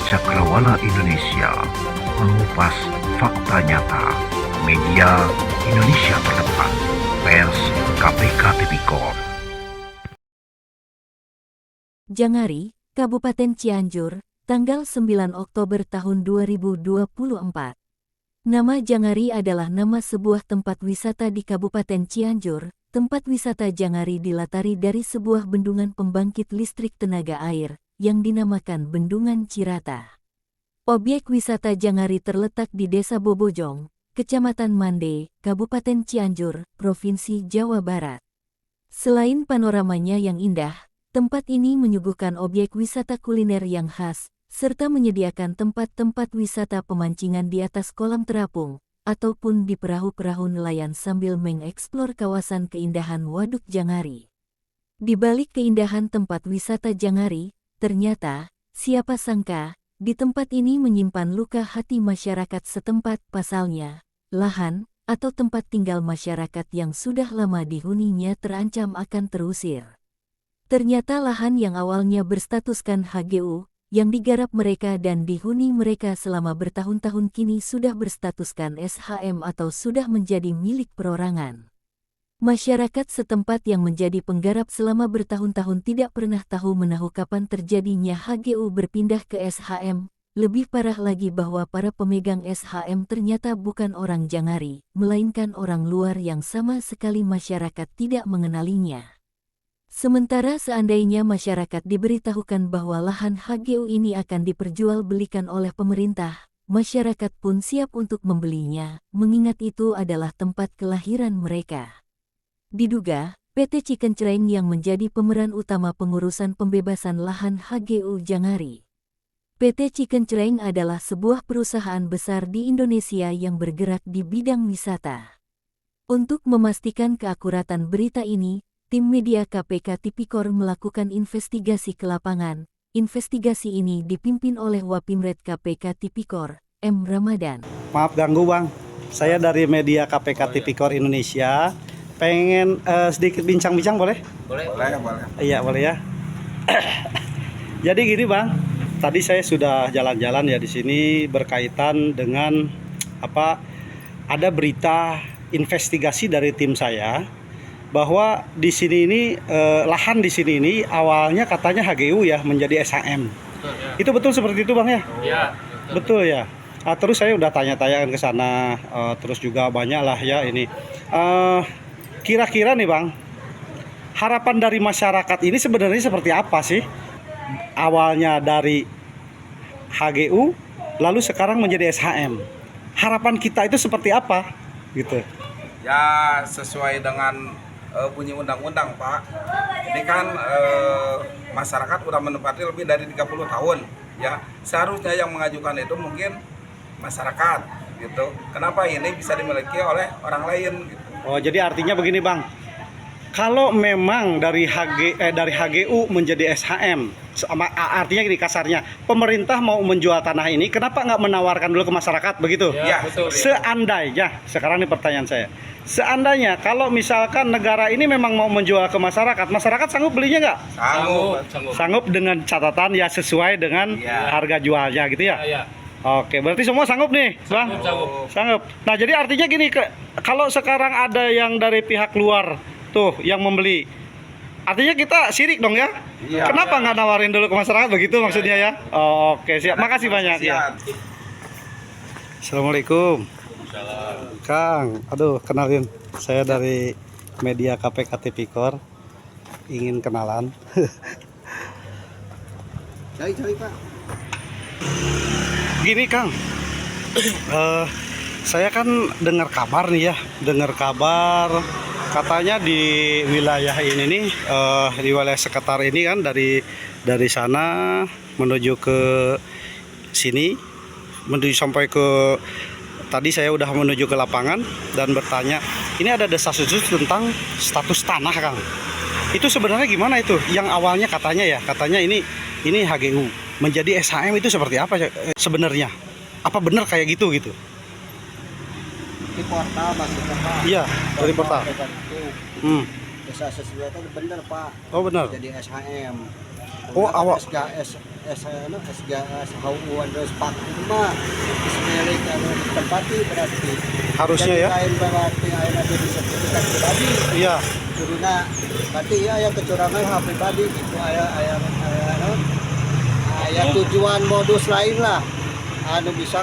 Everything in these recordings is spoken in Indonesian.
Cakrawala Indonesia mengupas fakta nyata. Media Indonesia terdepan, pers KPK Tipikor. Jangari, Kabupaten Cianjur, tanggal 9 Oktober tahun 2024. Nama Jangari adalah nama sebuah tempat wisata di Kabupaten Cianjur. Tempat wisata Jangari dilatari dari sebuah bendungan pembangkit listrik tenaga air, yang dinamakan Bendungan Cirata. Objek wisata Jangari terletak di Desa Bobojong, Kecamatan Mande, Kabupaten Cianjur, Provinsi Jawa Barat. Selain panoramanya yang indah, tempat ini menyuguhkan objek wisata kuliner yang khas, serta menyediakan tempat-tempat wisata pemancingan di atas kolam terapung, ataupun di perahu-perahu nelayan sambil mengeksplor kawasan keindahan Waduk Jangari. Di balik keindahan tempat wisata Jangari, ternyata, siapa sangka, di tempat ini menyimpan luka hati masyarakat setempat, pasalnya, lahan, atau tempat tinggal masyarakat yang sudah lama dihuninya terancam akan terusir. Ternyata lahan yang awalnya berstatuskan HGU, yang digarap mereka dan dihuni mereka selama bertahun-tahun kini sudah berstatuskan SHM atau sudah menjadi milik perorangan. Masyarakat setempat yang menjadi penggarap selama bertahun-tahun tidak pernah tahu menahu kapan terjadinya HGU berpindah ke SHM. Lebih parah lagi bahwa para pemegang SHM ternyata bukan orang Jangari, melainkan orang luar yang sama sekali masyarakat tidak mengenalinya. Sementara seandainya masyarakat diberitahukan bahwa lahan HGU ini akan diperjualbelikan oleh pemerintah, masyarakat pun siap untuk membelinya, mengingat itu adalah tempat kelahiran mereka. Diduga, PT Cikencereng yang menjadi pemeran utama pengurusan pembebasan lahan HGU Jangari. PT Cikencereng adalah sebuah perusahaan besar di Indonesia yang bergerak di bidang wisata. Untuk memastikan keakuratan berita ini, tim media KPK Tipikor melakukan investigasi ke lapangan. Investigasi ini dipimpin oleh Wapimret KPK Tipikor, M. Ramadan. Maaf ganggu Bang, saya dari media KPK Tipikor Indonesia. Pengen sedikit bincang-bincang boleh? Boleh. Iya boleh ya. Jadi gini Bang, tadi saya sudah jalan-jalan ya di sini berkaitan dengan ada berita investigasi dari tim saya. Bahwa di sini ini lahan di sini ini awalnya katanya HGU ya menjadi SHM. Betul, ya. Itu betul seperti itu Bang ya? Iya. Betul ya. Terus saya udah tanya-tanya ke sana, terus juga banyak lah ya ini. Kira-kira nih Bang, harapan dari masyarakat ini sebenarnya seperti apa sih? Awalnya dari HGU, lalu sekarang menjadi SHM. Harapan kita itu seperti apa? Gitu. Ya sesuai dengan bunyi undang-undang Pak. Ini kan masyarakat udah menempati lebih dari 30 tahun ya. Seharusnya yang mengajukan itu mungkin masyarakat gitu. Kenapa ini bisa dimiliki oleh orang lain gitu. Oh, jadi artinya begini Bang. Kalau memang dari HGU menjadi SHM, artinya gini kasarnya, pemerintah mau menjual tanah ini, kenapa nggak menawarkan dulu ke masyarakat begitu? Ya, betul. Seandainya, sekarang ini pertanyaan saya, seandainya kalau misalkan negara ini memang mau menjual ke masyarakat, masyarakat sanggup belinya nggak? Sanggup dengan catatan ya sesuai dengan harga jualnya gitu ya? Ya. Oke, berarti semua sanggup nih, Bang? Sanggup. Nah, jadi artinya gini, kalau sekarang ada yang dari pihak luar tuh yang membeli, artinya kita sirik dong ya? Iya. Kenapa nggak nawarin dulu ke masyarakat begitu maksudnya ya? Oh, oke, siap. Makasih banyak ya. Assalamualaikum. Kang, aduh kenalin, saya dari media KPK Tipikor, ingin kenalan. Cari Pak. Gini Kang, saya kan dengar kabar nih ya, katanya di wilayah ini nih, di wilayah sekitar ini kan dari sana menuju ke sini, menuju sampai ke tadi saya udah menuju ke lapangan dan bertanya, ini ada desas-desus tentang status tanah Kang. Itu sebenarnya gimana itu? Yang awalnya katanya ini HGU menjadi SHM itu seperti apa sebenarnya? Apa benar kayak gitu? Di portal maksudnya Pak? Iya, dari portal. Desa sesuai itu benar Pak. Oh benar. Jadi SHM. Oh awal. SKS SHU Andres Pak itu mah milik ditempati berarti. Harusnya jadi ya. lain berarti ada di sertifikat pribadi. Iya. Turuna berarti ya yang kecurangan hak pribadi itu aya tujuan modus lain lah. Anu bisa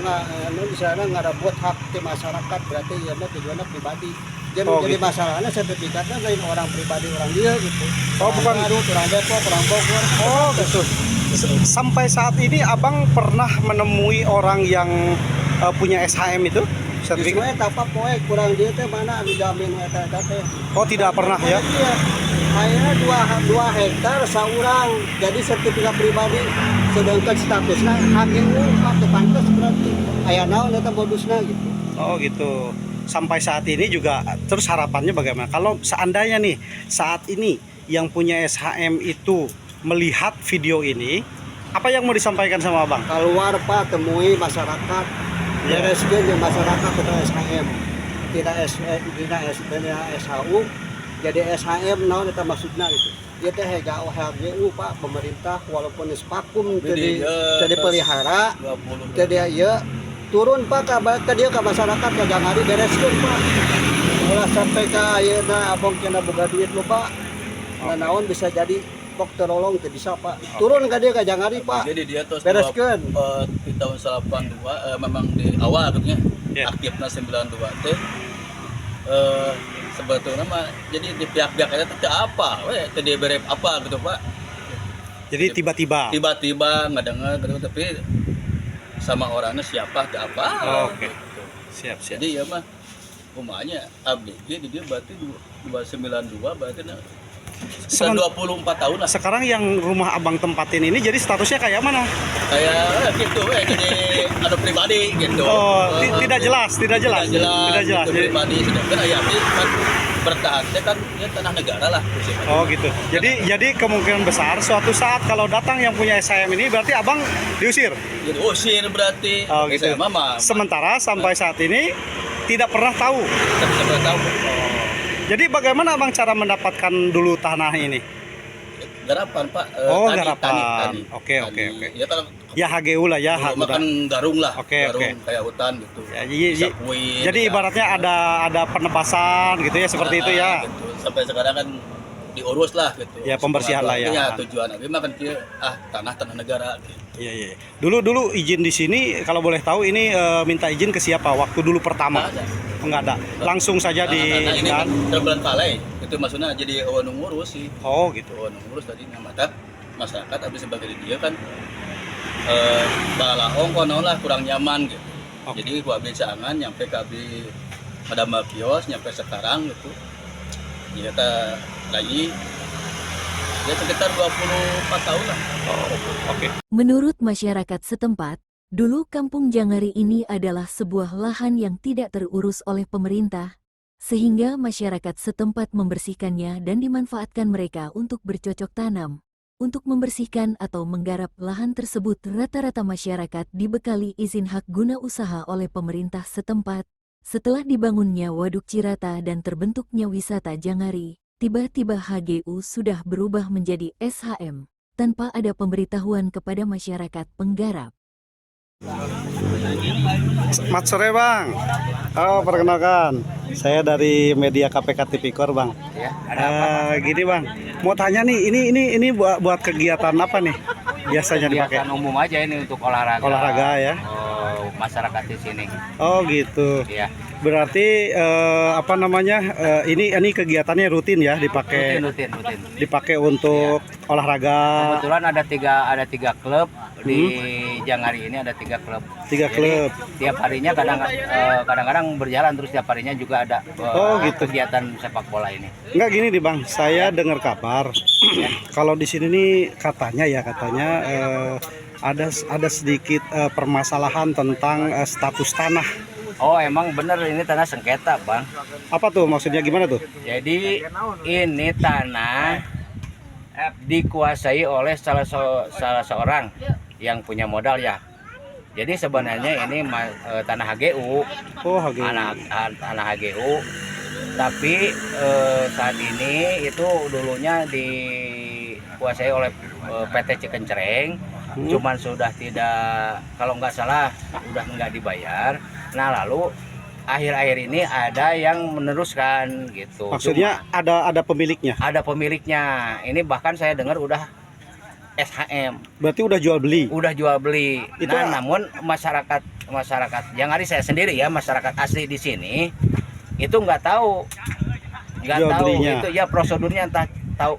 ngarabut hak di masyarakat berarti ya mah tujuannya pribadi. Jadi jadi gitu. masalahnya sertifikatnya lain orang pribadi orang dia gitu. Bukan. Orang Depok, orang Bogor. Gitu. Sampai saat ini abang pernah menemui orang yang punya SHM itu? Sebenarnya tapak poe kurang dia teh mana anu jamin eta teh. Oh, tidak pernah ya? Ayeuna 2 hektar saurang jadi sertifikat pribadi sedangkan statusnya HGU atau pantes berarti aya naon eta modusna gitu. Oh gitu. Sampai saat ini juga terus harapannya bagaimana? Kalau seandainya nih saat ini yang punya SHM itu melihat video ini, apa yang mau disampaikan sama abang? Keluar Pak temui masyarakat, bereskeun jeung masyarakat ke SHM. Tidak SHU, jadi SHM naon eta maksudna gitu. Ieu teh HGU Pak pemerintah walaupun geus vakum teu dipelihara, teu ieu turun Pak ka dieu ka masyarakat ka Jangari bereskeun Pak. Ulah sampai ka ayeuna abang kena boga duit lo Pak. Naon bisa jadi pok terolong teu bisa Pak. Turun ka dieu ka Jangari Pak. Jadi dia terus bereskeun. Di tahun 82 memang di awal katanya aktifnya 92 teh sebetulnya mah jadi di pihak-pihak itu teh apa we teh dia berep apa gitu Pak. Jadi tiba-tiba ngadengar gitu tapi sama orangnya siapa ke apa. Oke. Gitu. Siap. Jadi ya mah umumnya abdi dia berarti 292 berarti sekitar 24 tahun lah. Sekarang yang rumah abang tempatin ini jadi statusnya kayak mana? Kayak gitu jadi ada pribadi gitu. Oh, tidak jelas. Tidak jelas. Gitu, Pribadi sedangkan ya kan bertahan kan ya tanah negara lah. Oh gitu. Jadi kemungkinan besar suatu saat kalau datang yang punya SHM ini berarti abang diusir. Diusir berarti. Oh gitu. Mama. Sementara sampai saat ini tidak pernah tahu. Tidak pernah tahu. Jadi bagaimana abang cara mendapatkan dulu tanah ini? Garapan Pak. Garapan. Oke. Ya kalau ya HGU lah ya. Makan garung lah. Garung kayak hutan gitu. Ya, jadi ibaratnya ada penebasan gitu ya seperti itu ya. Gitu. Sampai sekarang kan diurus lah gitu. Ya pembersihan lah ya. Tujuan abi makan dia tanah negara. Gitu. Iya. Dulu izin di sini kalau boleh tahu ini minta izin ke siapa waktu dulu pertama? Enggak ada. Langsung saja di ini kan terbelan palai. Itu maksudnya jadi awan ngurus sih. Oh gitu. Awan ngurus tadi mata masyarakat habis sebagai dia kan balaong kono lah kurang nyaman gitu. Okay. Jadi gua abdi sangan nyampe ke abdi Madama kios nyampe sekarang gitu. Ya ta lagi ya sekitar 24 tahun lah. Oke. Menurut masyarakat setempat, dulu Kampung Jangari ini adalah sebuah lahan yang tidak terurus oleh pemerintah, sehingga masyarakat setempat membersihkannya dan dimanfaatkan mereka untuk bercocok tanam. Untuk membersihkan atau menggarap lahan tersebut, rata-rata masyarakat dibekali izin hak guna usaha oleh pemerintah setempat. Setelah dibangunnya Waduk Cirata dan terbentuknya wisata Jangari, tiba-tiba HGU sudah berubah menjadi SHM, tanpa ada pemberitahuan kepada masyarakat penggarap. Selamat sore Bang. Perkenalkan, saya dari media KPK Tipikor Bang. Gini Bang, mau tanya nih, ini buat kegiatan apa nih? Biasanya dipakai? Kegiatan umum aja ini untuk olahraga. Olahraga ya? Masyarakat di sini. Oh gitu. Iya. Berarti ini kegiatannya rutin ya dipakai? Rutin. Dipakai untuk olahraga. Kebetulan ada tiga klub di Jangari ini ada 3 klub. 3 klub. Tiap harinya kadang-kadang berjalan terus tiap harinya juga ada gitu. Kegiatan sepak bola ini. Enggak gini nih Bang, saya dengar kabar kalau di sini nih katanya ada sedikit permasalahan tentang status tanah. Oh emang bener ini tanah sengketa Bang. Apa tuh maksudnya gimana tuh? Jadi ini tanah dikuasai oleh salah seorang yang punya modal ya. Jadi sebenarnya ini tanah HGU. Oh HGU. Tanah HGU. Tapi saat ini itu dulunya dikuasai oleh PT Cikencereng. cuman sudah tidak, kalau nggak salah udah nggak dibayar. Nah lalu akhir-akhir ini ada yang meneruskan gitu. Maksudnya ada pemiliknya. Ada pemiliknya. Ini bahkan saya dengar udah SHM. Berarti udah jual beli. Udah jual beli. Itu Nah, namun masyarakat Jangari, saya sendiri ya, masyarakat asli di sini itu nggak tahu Jual belinya. itu ya prosedurnya, entah tahu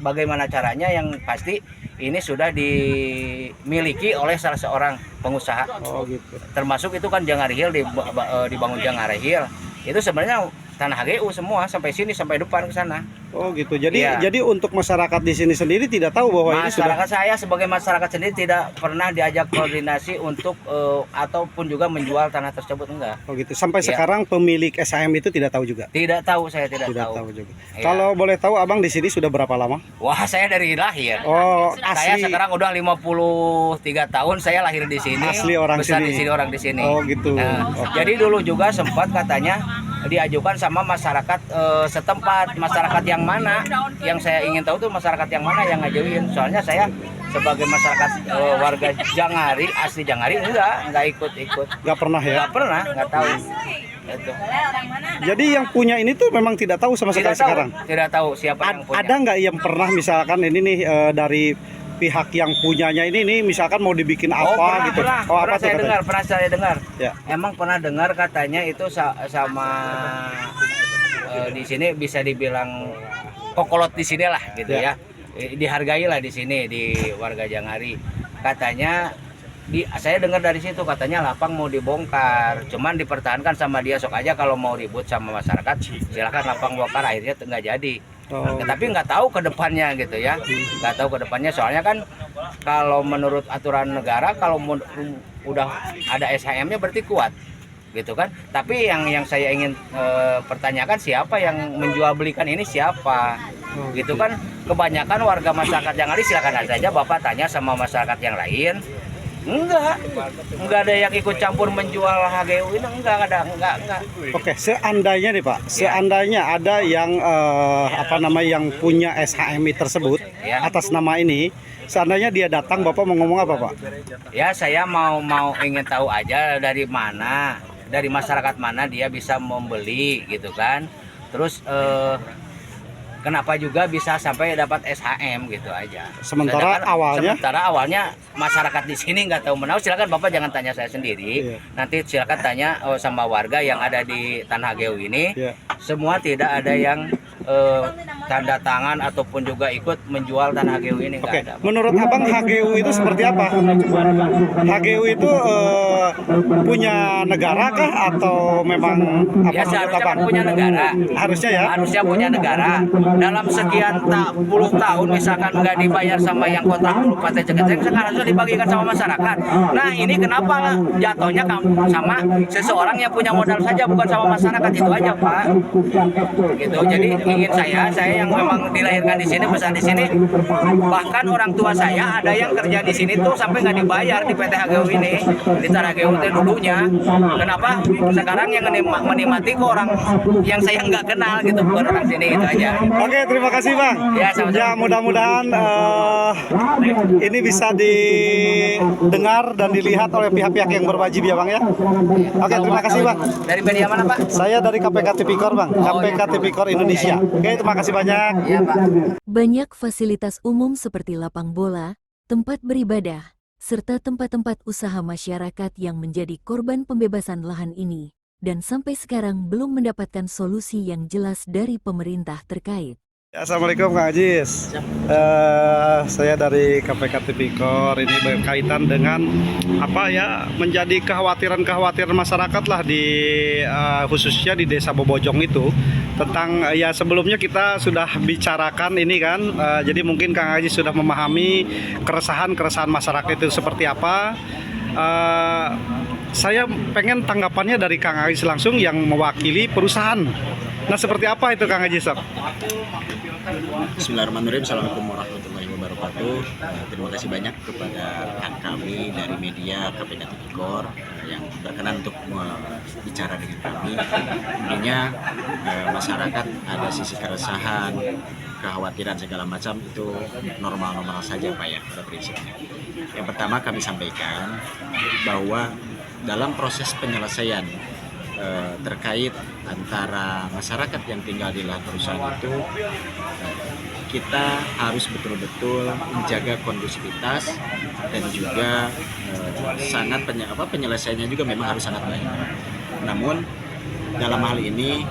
bagaimana caranya. Yang pasti ini sudah dimiliki oleh salah seorang pengusaha. Oh gitu. Termasuk itu kan Jangari Hill, dibangun Jangari Hill. Itu sebenarnya tanah HGU semua sampai sini, sampai depan ke sana. Oh gitu. Jadi Iya. jadi untuk masyarakat di sini sendiri tidak tahu bahwa ini sudah. Masyarakat saya sebagai masyarakat sendiri tidak pernah diajak koordinasi untuk ataupun juga menjual tanah tersebut, enggak. Oh gitu. Sampai Iya. sekarang pemilik SHM itu tidak tahu juga. Tidak tahu, saya tidak Tidak tahu. tahu juga. Iya. Kalau boleh tahu abang di sini sudah berapa lama? Wah, saya dari lahir. Oh Saya asli. sekarang udah 53 tahun, saya lahir di sini. Asli orang besar sini. di sini, orang di sini. Oh gitu. Nah, Oke. jadi dulu juga sempat katanya diajukan sama masyarakat setempat. Masyarakat yang mana? Yang saya ingin tahu tuh masyarakat yang mana yang ngajuin. Soalnya saya sebagai masyarakat warga Jangari, asli Jangari, enggak ikut-ikut. Nggak pernah ya. Nggak pernah, nggak tahu. Itu. Jadi yang punya ini tuh memang tidak tahu sama sekali Tidak tahu, sekarang. tidak tahu siapa yang punya. Ada nggak yang pernah misalkan ini nih dari pihak yang punyanya ini nih misalkan mau dibikin apa pernah, gitu? pernah, Oh pernah apa tuh saya katanya? dengar, pernah saya dengar. Ya. Emang pernah dengar katanya itu sama di sini bisa dibilang kokolot di sini lah gitu ya. Dihargai lah di sini di warga Jangari. Katanya saya dengar dari situ katanya lapang mau dibongkar, cuman dipertahankan sama dia, sok aja kalau mau ribut sama masyarakat silakan lapang bongkar, akhirnya nggak jadi. Oh. Tapi nggak tahu ke depannya gitu ya, nggak tahu ke depannya, soalnya kan kalau menurut aturan negara kalau udah ada SHM-nya berarti kuat gitu kan. Tapi yang saya ingin pertanyakan, siapa yang menjual belikan ini, siapa gitu kan. Kebanyakan warga masyarakat Jangari, silakan saja Bapak tanya sama masyarakat yang lain. Enggak ada yang ikut campur menjual HGU ini, enggak. Oke, seandainya nih Pak, seandainya ada yang yang punya SHMI tersebut Ya. atas nama ini, seandainya dia datang, Bapak mau ngomong apa Pak? Ya, saya mau ingin tahu aja dari mana, dari masyarakat mana dia bisa membeli gitu kan. Terus kenapa juga bisa sampai dapat SHM gitu aja. Sementara awalnya masyarakat di sini nggak tahu menahu. Silakan Bapak jangan tanya saya sendiri. Iya. Nanti silakan tanya sama warga yang ada di Tanah HGU ini. Iya. Semua tidak ada yang tanda tangan ataupun juga ikut menjual Tanah HGU ini, nggak Oke, ada. menurut Abang HGU itu seperti apa? HGU itu punya negara kah atau memang apa Ya, menurut seharusnya Abang? kan punya negara. Harusnya ya. Harusnya punya negara. Dalam sekian puluh tahun misalkan nggak dibayar sama yang kontrak Kabupaten Cengkareng, sekarang harusnya dibagikan sama masyarakat. Nah, ini kenapa jatuhnya sama seseorang yang punya modal saja, bukan sama masyarakat, itu aja Pak. Gitu. Jadi ingin saya yang memang dilahirkan di sini, besar di sini, bahkan orang tua saya ada yang kerja di sini tuh sampai nggak dibayar di PT HGU ini, di Tanah HGU itu dulunya. Kenapa sekarang yang menikmati ke orang yang saya nggak kenal gitu, bukan orang sini, itu aja. Oke, terima kasih Bang. Ya, sama-sama. Ya, mudah-mudahan ini bisa didengar dan dilihat oleh pihak-pihak yang berwajib ya Bang ya. Oke, terima kasih Bang. Dari media mana Pak? Saya dari KPK Tipikor Bang, KPK Tipikor Indonesia. Oke, terima kasih banyak. Iya Pak. Banyak fasilitas umum seperti lapang bola, tempat beribadah, serta tempat-tempat usaha masyarakat yang menjadi korban pembebasan lahan ini, dan sampai sekarang belum mendapatkan solusi yang jelas dari pemerintah terkait. Ya, Assalamualaikum Kang Ajis. Saya dari KPK Tipikor, ini berkaitan dengan menjadi kekhawatiran masyarakat lah di khususnya di Desa Bobojong itu, tentang sebelumnya kita sudah bicarakan ini kan, jadi mungkin Kang Ajis sudah memahami keresahan masyarakat itu seperti apa. Saya pengen tanggapannya dari Kang Ajis langsung yang mewakili perusahaan. Nah, seperti apa itu Kang Ajis? Bismillahirrahmanirrahim. Assalamualaikum warahmatullahi wabarakatuh. Terima kasih banyak kepada rekan kami dari media KPK Tipikor yang berkenan untuk bicara dengan kami. Intinya masyarakat ada sisi keresahan kekhawatiran segala macam itu normal-normal saja Pak ya pada prinsipnya. Yang pertama kami sampaikan bahwa dalam proses penyelesaian terkait antara masyarakat yang tinggal di lahan perusahaan itu, kita harus betul-betul menjaga kondusivitas dan juga sangat penyelesaiannya juga memang harus sangat baik. Namun dalam hal ini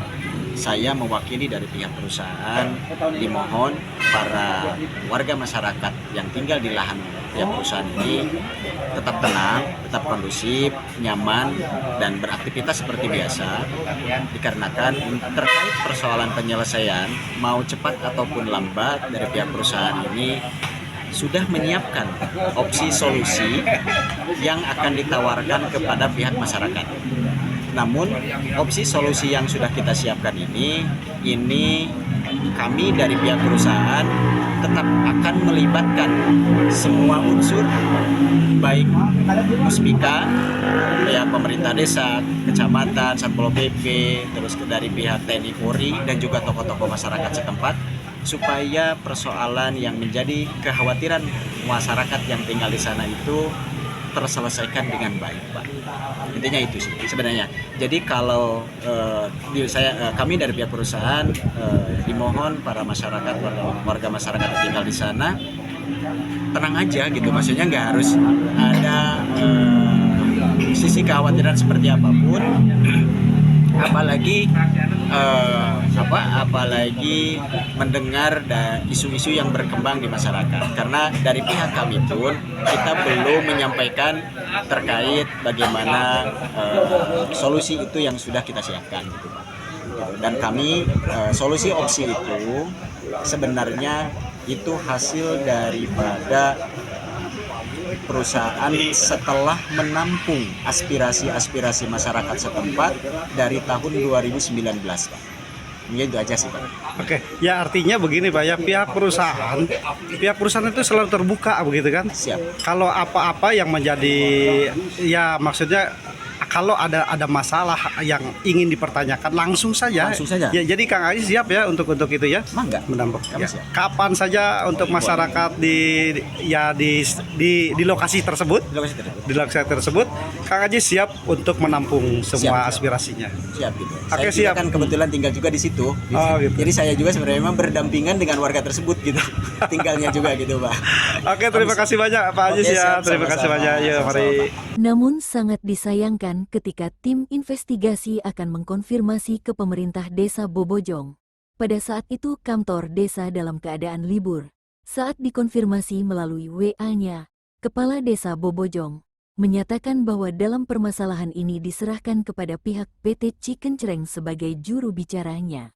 saya mewakili dari pihak perusahaan dimohon para warga masyarakat yang tinggal di lahan pihak perusahaan ini tetap tenang, tetap kondusif, nyaman, dan beraktivitas seperti biasa, dikarenakan terkait persoalan penyelesaian mau cepat ataupun lambat dari pihak perusahaan ini sudah menyiapkan opsi solusi yang akan ditawarkan kepada pihak masyarakat. Namun opsi solusi yang sudah kita siapkan ini kami dari pihak perusahaan tetap akan melibatkan semua unsur, baik Muspika, ya pemerintah desa, kecamatan, Satpol PP, terus dari pihak TNI Polri dan juga tokoh-tokoh masyarakat setempat, supaya persoalan yang menjadi kekhawatiran masyarakat yang tinggal di sana itu terselesaikan dengan baik, Pak. Intinya itu sih sebenarnya. Jadi kalau kami dari pihak perusahaan dimohon para masyarakat, warga masyarakat yang tinggal di sana tenang aja gitu. Maksudnya nggak harus ada sisi kekhawatiran seperti apapun. Apalagi mendengar isu-isu yang berkembang di masyarakat, karena dari pihak kami pun kita belum menyampaikan terkait bagaimana solusi itu yang sudah kita siapkan gitu, Pak. Dan kami solusi opsi itu sebenarnya itu hasil daripada perusahaan setelah menampung aspirasi masyarakat setempat dari tahun 2019, Pak. Ini itu aja sih, Pak. Oke, ya artinya begini Pak ya, pihak perusahaan itu selalu terbuka begitu kan? Siap. Kalau apa-apa yang menjadi, ya maksudnya kalau ada masalah yang ingin dipertanyakan langsung saja. Ya, jadi Kang Aji siap ya untuk itu ya. Mangga. Menampung. Kami Ya. siap. Kapan saja untuk masyarakat di lokasi tersebut. Di lokasi tersebut, Kang Aji siap untuk menampung semua aspirasinya. Siap gitu. Oke, Saya juga siap. kan kebetulan tinggal juga di situ. Oh, gitu. Jadi saya juga sebenarnya memang berdampingan dengan warga tersebut gitu. Tinggalnya juga gitu, Pak. Oke, terima kasih banyak Pak Aji Oke, ya. siap, Terima kasih sama-sama. banyak. Yuk, mari. Namun sangat disayangkan ketika tim investigasi akan mengkonfirmasi ke pemerintah desa Bobojong. Pada saat itu kantor desa dalam keadaan libur. Saat dikonfirmasi melalui WA-nya, Kepala Desa Bobojong menyatakan bahwa dalam permasalahan ini diserahkan kepada pihak PT Cikencereng sebagai juru bicaranya.